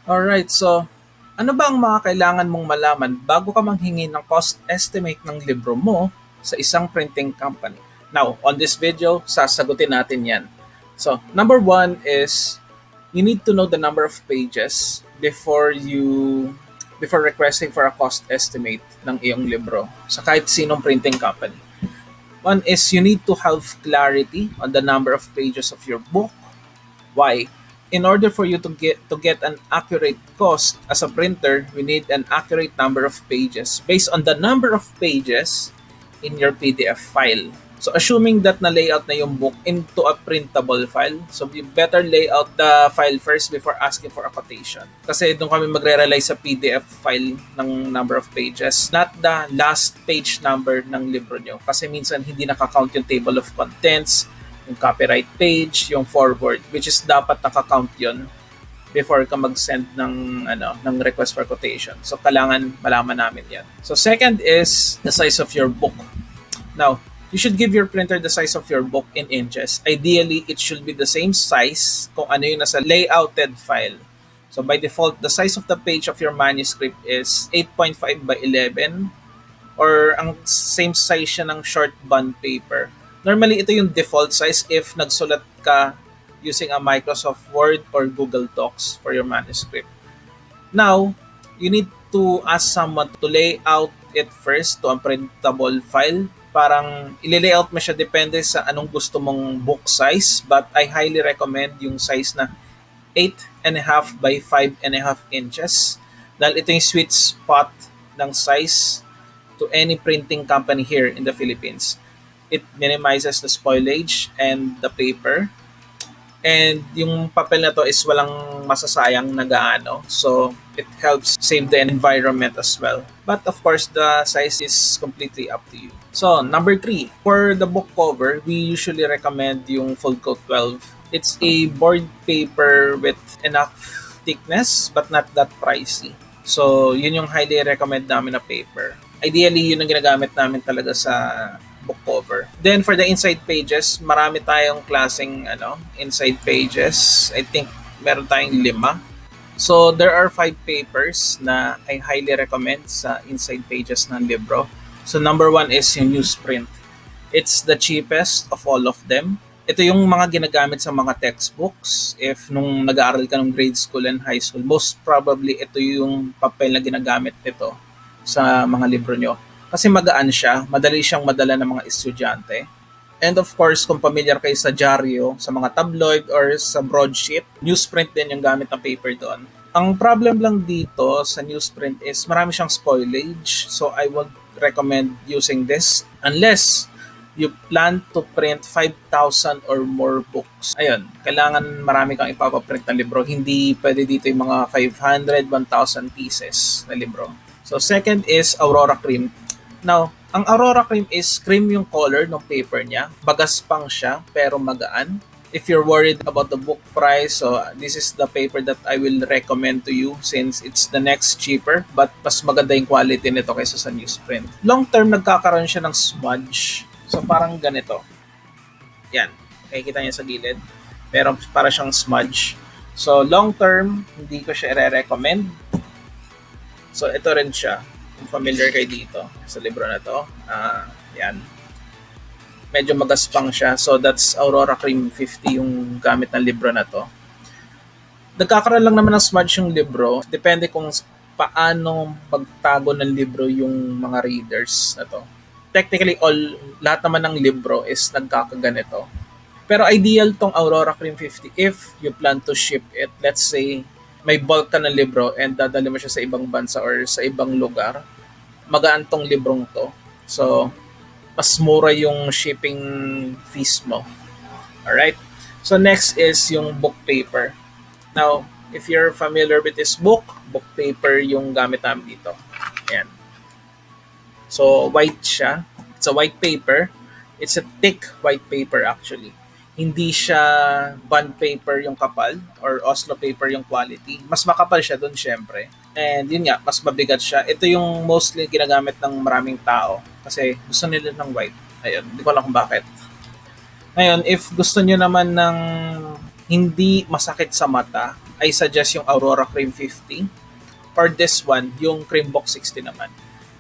Alright, so ano ba ang mga kailangan mong malaman bago ka manghingi ng cost estimate ng libro mo sa isang printing company? Now, on this video, sasagutin natin yan. So, number one is you need to know the number of pages before requesting for a cost estimate ng iyong libro sa kahit sinong printing company. One is you need to have clarity on the number of pages of your book. Why? In order for you to get an accurate cost as a printer, we need an accurate number of pages based on the number of pages in your PDF file. So assuming that na layout na yung book into a printable file, so you better lay out the file first before asking for a quotation. Kasi doon kami magre-rely sa PDF file ng number of pages, not the last page number ng libro nyo. Kasi minsan hindi nakakount yung table of contents, yung copyright page, yung forward, which is dapat nakakount yun before ka mag-send ng request for quotation. So kailangan malaman namin 'yan. So second is the size of your book. Now, you should give your printer the size of your book in inches. Ideally, it should be the same size kung ano yung nasa layouted file. So by default, the size of the page of your manuscript is 8.5 by 11 or ang same size siya ng short bond paper. Normally, ito yung default size if nagsulat ka using a Microsoft Word or Google Docs for your manuscript. Now, you need to ask someone to lay out it first to a printable file. Parang i-layout mo siya depende sa anong gusto mong book size, but I highly recommend yung size na 8.5 by 5.5 inches dahil ito yung sweet spot ng size to any printing company here in the Philippines. It minimizes the spoilage and the paper. And yung papel na to is walang masasayang na gaano. So, it helps save the environment as well. But of course, the size is completely up to you. So, number 3. For the book cover, we usually recommend yung Full Coat 12. It's a board paper with enough thickness but not that pricey. So, yun yung highly recommend namin na paper. Ideally, yun ang ginagamit namin talaga sa book cover. Then for the inside pages, marami tayong klaseng inside pages. I think meron tayong 5. So there are 5 papers na I highly recommend sa inside pages ng libro. So number 1 is yung newsprint. It's the cheapest of all of them. Ito yung mga ginagamit sa mga textbooks. If nung nag-aaral ka ng grade school and high school, most probably ito yung papel na ginagamit nito sa mga libro nyo. Kasi magaan siya, madali siyang madala ng mga estudyante. And of course, kung familiar kayo sa dyaryo, sa mga tabloid or sa broadsheet, newsprint din yung gamit ng paper doon. Ang problem lang dito sa newsprint is marami siyang spoilage. So I would recommend using this unless you plan to print 5,000 or more books. Ayun, kailangan marami kang ipapaprint na libro. Hindi pwede dito yung mga 500, 1,000 pieces na libro. So second is Aurora Cream. Now, ang Aurora Cream is cream yung color ng paper niya. Bagaspang siya, pero magaan. If you're worried about the book price, so this is the paper that I will recommend to you since it's the next cheaper, but mas maganda yung quality nito kaysa sa newsprint. Long term, nagkakaroon siya ng smudge. So parang ganito. Yan. Nakikita niya sa gilid. Pero para siyang smudge. So long term, hindi ko siya i-recommend. So ito rin siya. Kung familiar kayo dito sa libro na to, yan. Medyo magaspang siya. So that's Aurora Cream 50 yung gamit ng libro na to. Nagkakaroon lang naman ng smudge yung libro. Depende kung paano magtago ng libro yung mga readers na to. Technically, lahat naman ng libro is nagkakaganito. Pero ideal tong Aurora Cream 50 if you plan to ship it. Let's say, may bulk ka ng libro and dadali mo siya sa ibang bansa or sa ibang lugar, magaan tong librong to. So, mas mura yung shipping fees mo. Alright? So, next is yung book paper. Now, if you're familiar with this book paper yung gamit namin dito. Ayan. So, white siya. It's a white paper. It's a thick white paper actually. Hindi siya bond paper yung kapal or Oslo paper yung quality. Mas makapal siya doon syempre. And yun nga, mas mabigat siya. Ito yung mostly ginagamit ng maraming tao kasi gusto nila ng white. Ayun, hindi ko alam kung bakit. Ngayon, if gusto nyo naman ng hindi masakit sa mata, I suggest yung Aurora Cream 50 or this one, yung Cream Book 60 naman.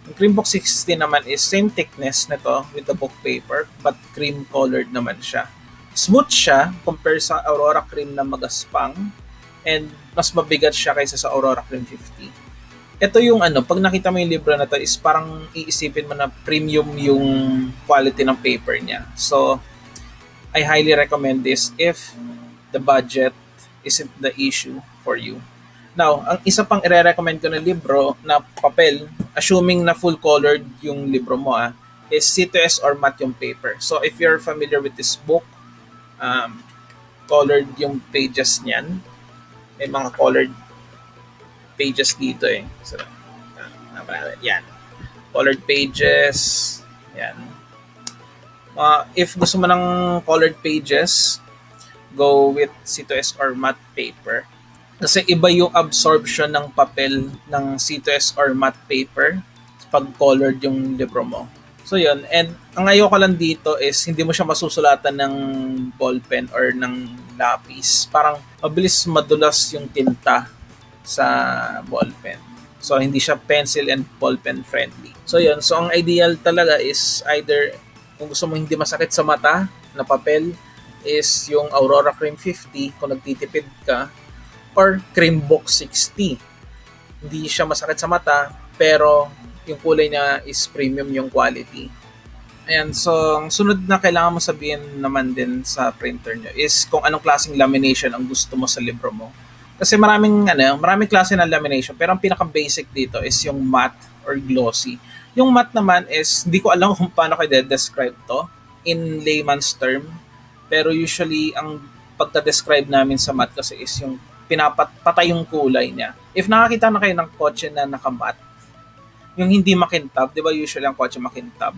Yung Cream Book 60 naman is same thickness nito with the book paper but cream colored naman siya. Smooth siya compare sa Aurora Cream na magaspang and mas mabigat siya kaysa sa Aurora Cream 50. Ito yung ano, pag nakita mo yung libro na to is parang iisipin mo na premium yung quality ng paper niya. So, I highly recommend this if the budget isn't the issue for you. Now, ang isa pang i-recommend ko na libro na papel, assuming na full colored yung libro mo is C2S or matte yung paper. So if you're familiar with this book, colored yung pages niyan. May mga colored pages dito eh. So, yan. Colored pages. Yan. If gusto mo ng colored pages, go with C2S or matte paper. Kasi iba yung absorption ng papel ng C2S or matte paper pag colored yung libro mo. So yun, and ang ayoko lang dito is hindi mo siya masusulatan ng ballpen or ng lapis. Parang mabilis madulas yung tinta sa ballpen. So hindi siya pencil and ballpen friendly. So yun, so ang ideal talaga is either kung gusto mo hindi masakit sa mata na papel is yung Aurora Cream 50 kung nagtitipid ka or Cream Book 60. Hindi siya masakit sa mata, pero yung kulay niya is premium yung quality. Ayan, so ang sunod na kailangan mo sabihin naman din sa printer nyo is kung anong klaseng lamination ang gusto mo sa libro mo. Kasi maraming klase ng lamination, pero ang pinaka-basic dito is yung matte or glossy. Yung matte naman is, hindi ko alam kung paano ko i-describe to in layman's term, pero usually ang pagka-describe namin sa matte kasi is yung pinapatay yung kulay niya. If nakakita na kayo ng kotse na nakamat, yung hindi makintab, di ba usually ang kotse makintab?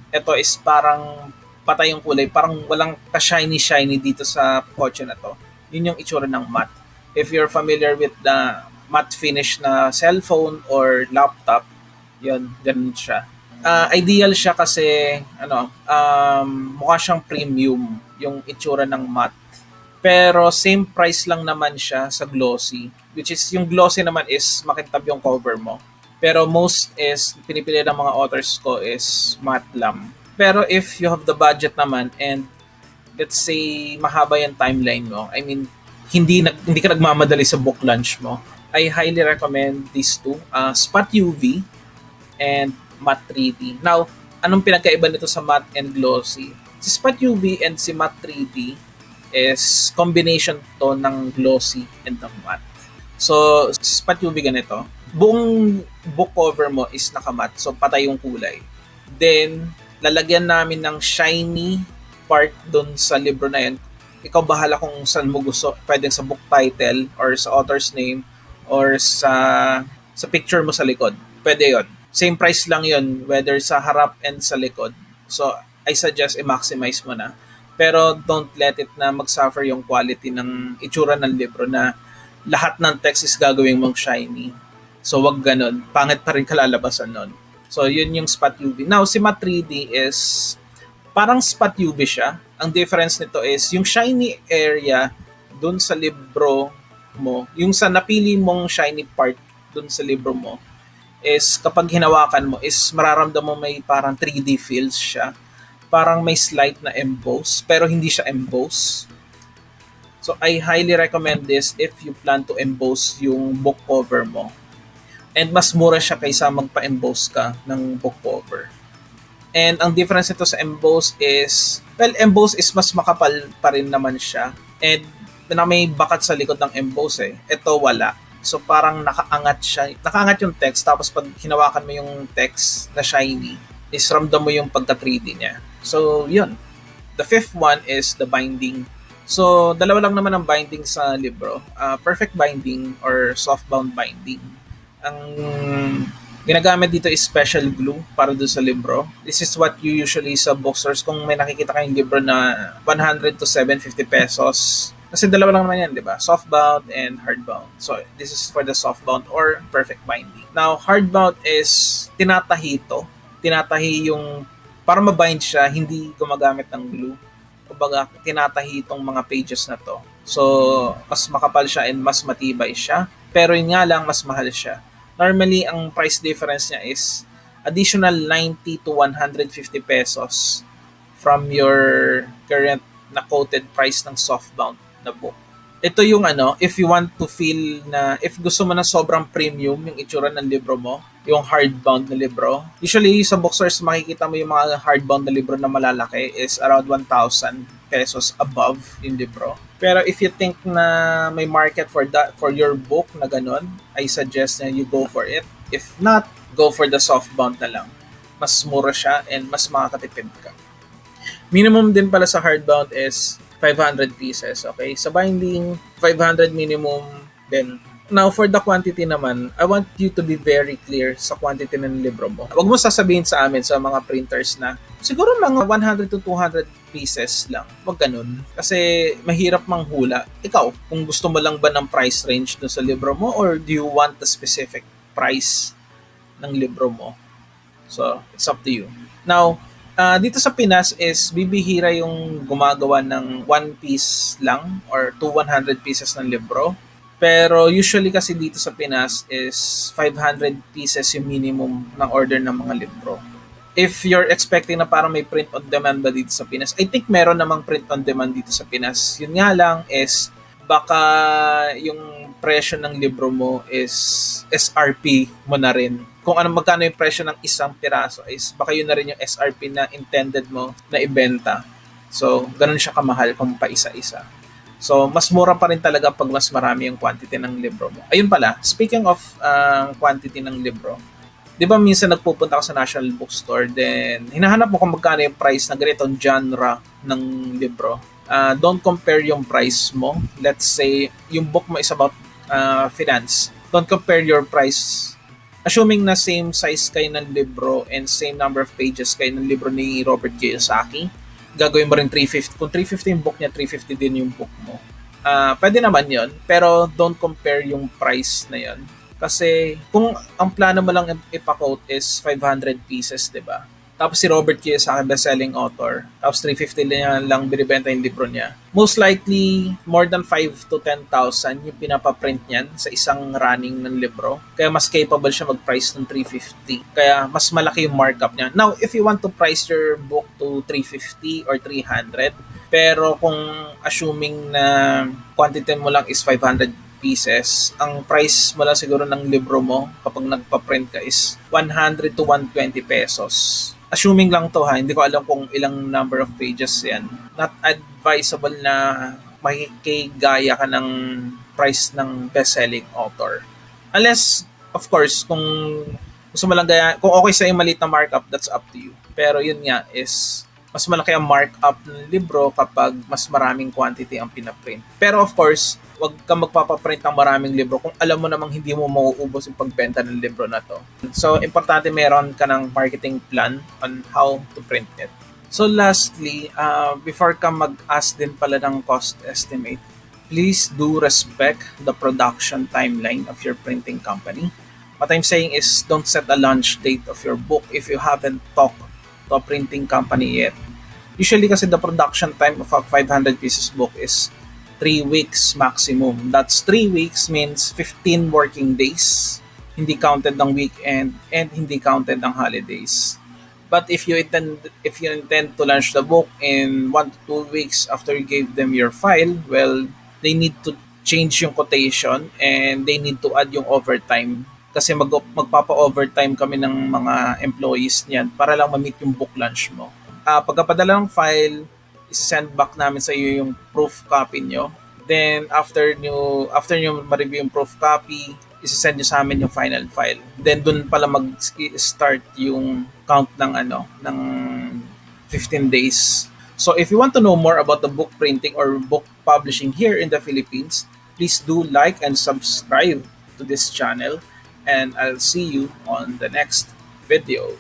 Ito is parang patay yung kulay, parang walang ka-shiny-shiny dito sa kotse na to. Yun yung itsura ng matte. If you're familiar with the matte finish na cellphone or laptop, yun, ganun siya. Ideal siya kasi mukha siyang premium yung itsura ng matte. Pero same price lang naman siya sa glossy. Which is, yung glossy naman is makintab yung cover mo. Pero most is, pinipili ng mga authors ko is matte lang. Pero if you have the budget naman and let's say mahaba yung timeline mo, I mean, hindi ka nagmamadali sa book launch mo, I highly recommend these two, Spot UV and Matte 3D. Now, anong pinagkaiba nito sa matte and glossy? Si Spot UV and si Matte 3D is combination to ng glossy and ng matte. So, Spot UV ganito. Buong book cover mo is nakamat. So, patay yung kulay. Then, lalagyan namin ng shiny part dun sa libro na yun. Ikaw bahala kung saan mo gusto. Pwedeng sa book title or sa author's name or sa picture mo sa likod. Pwede yon. Same price lang yon whether sa harap and sa likod. So, I suggest i-maximize mo na. Pero don't let it na mag-suffer yung quality ng itsura ng libro na lahat ng text is gagawing mong shiny. So wag ganun. Pangit pa rin kalalabasan nun. So yun yung Spot UV. Now si Matte 3D is parang Spot UV siya. Ang difference nito is yung shiny area dun sa libro mo, yung sa napili mong shiny part dun sa libro mo is kapag hinawakan mo is mararamdaman mo may parang 3D feels siya. Parang may slight na emboss, pero hindi siya emboss. So, I highly recommend this if you plan to emboss yung book cover mo. And mas mura siya kaysa magpa-emboss ka ng book cover. And ang difference nito sa emboss is, well, emboss is mas makapal pa rin naman siya. And may bakat sa likod ng emboss eh. Ito wala. So, parang nakaangat siya. Nakaangat yung text, tapos pag hinawakan mo yung text na shiny, is ramdam mo yung pagka 3D niya. So, yun. The fifth one is the binding. So, dalawa lang naman ang binding sa libro. Perfect binding or soft-bound binding. Ang ginagamit dito is special glue para doon sa libro. This is what you usually sa bookstores kung may nakikita kayong libro na 100 to 750 pesos. Kasi dalawa lang naman yan, di ba? Soft-bound and hard-bound. So, this is for the soft-bound or perfect binding. Now, hard-bound is tinatahi to. Tinatahi yung para mabind siya, hindi gumagamit ng glue. Kumbaga, tinatahi itong mga pages na to. So, mas makapal siya and mas matibay siya. Pero yun nga lang, mas mahal siya. Normally, ang price difference niya is additional 90 to 150 pesos from your current na quoted price ng softbound na book. Ito yung ano, if you want to feel na, if gusto mo na sobrang premium yung itsura ng libro mo, yung hardbound na libro. Usually sa bookstores makikita mo yung mga hardbound na libro na malalaki is around 1,000 pesos above yung libro. Pero if you think na may market for that for your book na ganun, I suggest na you go for it. If not, go for the softbound na lang. Mas mura siya and mas makakatipid ka. Minimum din pala sa hardbound is 500 pieces, okay? Sa binding, 500 minimum din. Now, for the quantity naman, I want you to be very clear sa quantity ng libro mo. Huwag mo sasabihin sa amin, sa mga printers na, siguro mga 100 to 200 pieces lang. Huwag ganun. Kasi mahirap manghula. Ikaw, kung gusto mo lang ba ng price range dun sa libro mo or do you want the specific price ng libro mo? So, it's up to you. Now, dito sa Pinas is bibihira yung gumagawa ng one piece lang or to 100 pieces ng libro. Pero usually kasi dito sa Pinas is 500 pieces yung minimum ng order ng mga libro. If you're expecting na parang may print on demand ba dito sa Pinas, I think meron namang print on demand dito sa Pinas. Yun nga lang is baka yung presyo ng libro mo is SRP mo na rin. Kung ano magkano yung presyo ng isang piraso is baka yun na rin yung SRP na intended mo na ibenta. So, ganun siya kamahal kung pa isa-isa. So, mas mura pa rin talaga pag mas marami yung quantity ng libro mo. Ayun pala, speaking of quantity ng libro, di ba minsan nagpupunta ka sa National Bookstore, then hinahanap mo kung magkano yung price na ganitong genre ng libro. Don't compare yung price mo. Let's say, yung book mo is about finance. Don't compare your price. Assuming na same size kayo ng libro and same number of pages kayo ng libro ni Robert Kiyosaki, gagawin mo rin 350. Kung 350 yung book niya, 350 din yung book mo. Pwede naman yon, pero don't compare yung price na yon. Kasi kung ang plano mo lang ipa-quote is 500 pieces, di ba? Tapos si Robert Kiyosaki, best-selling author, tapos 350 lang binibenta yung libro niya. Most likely, more than 5 to 10,000 yung pinapaprint niyan sa isang running ng libro. Kaya mas capable siya mag-price ng 350. Kaya mas malaki yung markup niya. Now, if you want to price your book to 350 or 300, pero kung assuming na quantity mo lang is 500 pieces, ang price mo lang siguro ng libro mo kapag nagpa-print ka is 100 to 120 pesos. Assuming lang to ha, hindi ko alam kung ilang number of pages yan. Not advisable na makikigaya ka ng price ng best-selling author. Unless, of course, kung gusto mo lang gaya, kung okay sa maliit na markup, that's up to you. Pero yun nga is, mas malaki ang markup ng libro kapag mas maraming quantity ang pinaprint. Pero of course, wag kang magpapaprint ng maraming libro kung alam mo namang hindi mo mauubos yung pagbenta ng libro na to. So, importante meron ka ng marketing plan on how to print it. So, lastly, before ka mag-ask din pala ng cost estimate, please do respect the production timeline of your printing company. What I'm saying is, don't set a launch date of your book if you haven't talked to a printing company yet. Usually kasi the production time of a 500 pieces book is 3 weeks maximum. That's 3 weeks means 15 working days. Hindi counted ng weekend and hindi counted ng holidays. But if you intend to launch the book in 1 to 2 weeks after you gave them your file, well, they need to change yung quotation and they need to add yung overtime. Kasi magpapa-overtime kami ng mga employees niyan para lang ma-meet yung book launch mo. Pagkapadala ng file, isi-send back namin sa iyo yung proof copy nyo. Then, after nyo ma-review yung proof copy, isi-send nyo sa amin yung final file. Then, dun pala mag-start yung count ng 15 days. So, if you want to know more about the book printing or book publishing here in the Philippines, please do like and subscribe to this channel. And I'll see you on the next video.